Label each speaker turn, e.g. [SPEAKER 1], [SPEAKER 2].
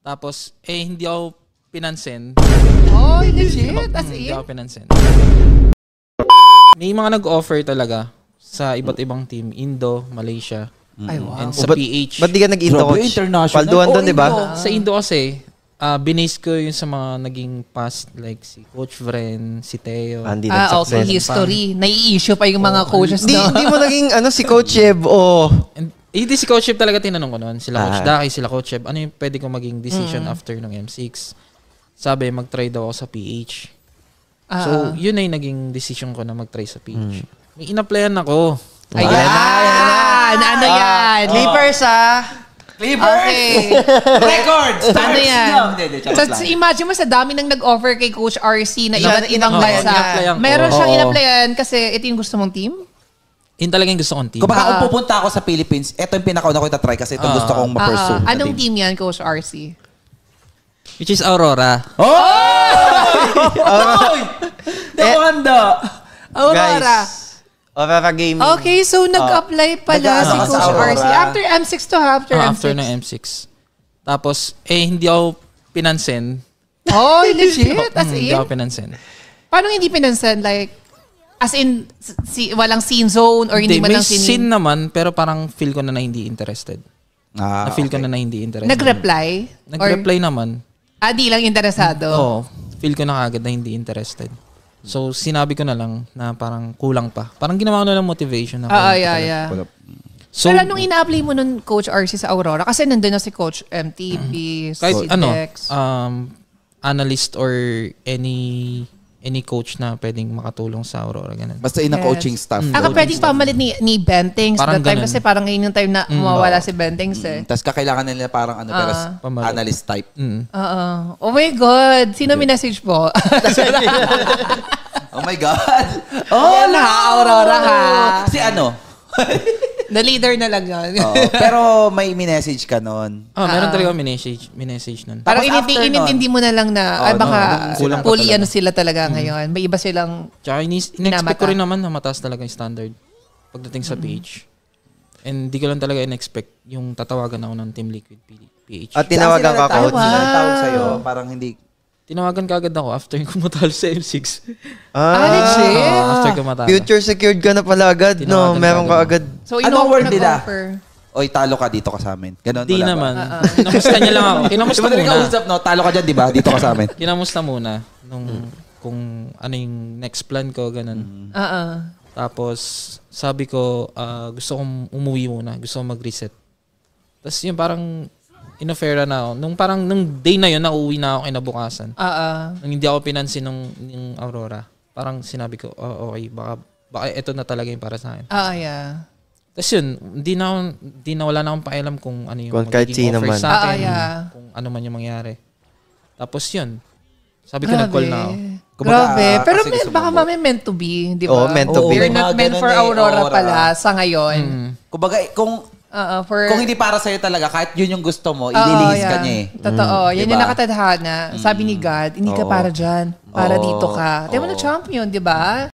[SPEAKER 1] Tapos, hindi ako pinansin.
[SPEAKER 2] Oh, legit? As in?
[SPEAKER 1] Hindi ako pinansin. May mga nag-offer talaga sa iba't ibang team. Indo, Malaysia.
[SPEAKER 2] Ay, wow.
[SPEAKER 1] And sa PH.
[SPEAKER 3] Ba't di ka nag-Indo coach?
[SPEAKER 4] International.
[SPEAKER 3] Palduan doon, di ba?
[SPEAKER 1] Sa Indo kasi, binase ko yung sa mga naging past, like si Coach Vren, si Teo.
[SPEAKER 3] Hindi
[SPEAKER 2] okay, history. Nai-issue pa yung mga coaches na.
[SPEAKER 3] Di mo naging si Coach Eb
[SPEAKER 1] And, hindi si Coach Eb talaga tinanong ko noon. Sila Coach Daki, sila Coach Eb. Ano yung pwede kong maging decision after ng M6? Sabi, mag-try daw ako sa PH. So, yun ay naging decision ko na mag-try sa PH. May in-applyan ako.
[SPEAKER 2] Ayan! Ano yan?
[SPEAKER 3] Clippers
[SPEAKER 2] Okay.
[SPEAKER 4] Records!
[SPEAKER 2] Ano yan? So, imagine mo sa dami nang nag-offer kay Coach RC na iba't ibang bansa. Meron siyang in-applyan kasi ito yung gusto mong team?
[SPEAKER 1] Yun talagang gusto kong team.
[SPEAKER 4] Kung baka kung pupunta ako sa Philippines, ito yung pinakauna ko itatry kasi itong gusto kong ma-pursue.
[SPEAKER 2] Anong team yan, Coach RC?
[SPEAKER 1] Which is Aurora.
[SPEAKER 2] Aurora.
[SPEAKER 3] Aurora Gaming.
[SPEAKER 2] Okay, so nag-apply pala si Coach RC. After M6 to after M6?
[SPEAKER 1] After ng M6. Tapos, hindi ako pinansin.
[SPEAKER 2] Oh, legit? As in?
[SPEAKER 1] Hindi ako pinansin.
[SPEAKER 2] Paano hindi pinansin? Like, as in, walang scene zone or hindi man lang
[SPEAKER 1] scene? May scene naman, pero parang feel ko na hindi interested. Na-feel ko na hindi interested.
[SPEAKER 2] Nag-reply?
[SPEAKER 1] Nag-reply naman.
[SPEAKER 2] Di lang interesado?
[SPEAKER 1] Oo. Feel ko na kagad na hindi interested. So, sinabi ko na lang na parang kulang pa. Parang ginawa ko na lang motivation.
[SPEAKER 2] Yeah.
[SPEAKER 1] So,
[SPEAKER 2] pero anong ina-apply mo nun, Coach RC, sa Aurora? Kasi nandun na si Coach MTP,
[SPEAKER 1] kahit
[SPEAKER 2] si Dex.
[SPEAKER 1] Analyst or any coach na pwedeng makatulong sa Aurora. Ganun.
[SPEAKER 4] Basta in a coaching staff.
[SPEAKER 2] Pwedeng pamalit ni Bentings that time kasi parang ngayon yung time na mawawala si Bentings
[SPEAKER 4] Tapos kakailangan nila parang pero analyst type.
[SPEAKER 2] Oh my God. Sino minessage po?
[SPEAKER 4] Oh my God.
[SPEAKER 2] Aurora ha.
[SPEAKER 4] Si ano?
[SPEAKER 2] The leader na lang yun.
[SPEAKER 4] Pero may minessage ka nun.
[SPEAKER 1] Meron talaga minessage nun.
[SPEAKER 2] Parang inintindi mo na lang na baka fully sila talaga ngayon. May iba silang
[SPEAKER 1] tsaka in-expect ko rin naman na mataas talaga yung standard pagdating sa PH. And di ko lang talaga in-expect yung tatawagan ako ng Team Liquid PH.
[SPEAKER 3] At tinawagan ka, Coach?
[SPEAKER 4] Tawag sa'yo, parang hindi.
[SPEAKER 1] Tinawagan ka agad ako after yung kumatalo sa M6.
[SPEAKER 2] Legit?
[SPEAKER 1] After kumatalo.
[SPEAKER 3] Future secured ka na pala agad, no? Meron ka agad.
[SPEAKER 2] So,
[SPEAKER 4] anong word nila? Oy, talo ka dito ka sa amin. Ganon
[SPEAKER 1] di naman. Kinamusta niya lang ako. Kinamusta muna.
[SPEAKER 4] Kausap, no? Talo ka dyan, di ba? Dito ka sa amin.
[SPEAKER 1] Kinamusta muna. Kung ano yung next plan ko, ganun. Tapos, sabi ko, gusto kong umuwi muna. Gusto kong mag-reset. Tapos yun, parang in-offer na ako. Nung day na yun, nauwi na ako kinabukasan. Nung hindi ako pinansin ng Aurora, parang sinabi ko, okay, baka ito na talaga yung para sa akin.
[SPEAKER 2] Yeah.
[SPEAKER 1] Tapos yun, wala na akong pakialam kung ano yung
[SPEAKER 3] magiging offer
[SPEAKER 1] man. Sa akin, kung ano man yung mangyari. Tapos yun, sabi ko nag-call na ako.
[SPEAKER 2] Grabe. Pero baka may meant to be, di ba?
[SPEAKER 3] Meant to be.
[SPEAKER 2] You're not meant for Aurora pala sa ngayon.
[SPEAKER 4] Kumbaga, kung hindi para sa'yo talaga, kahit yun yung gusto mo, ililihis ka niya eh.
[SPEAKER 2] Totoo. Yan yung nakatadhana. Sabi ni God, hindi ka para dyan. Para dito ka. Tayo mo na champion, di ba?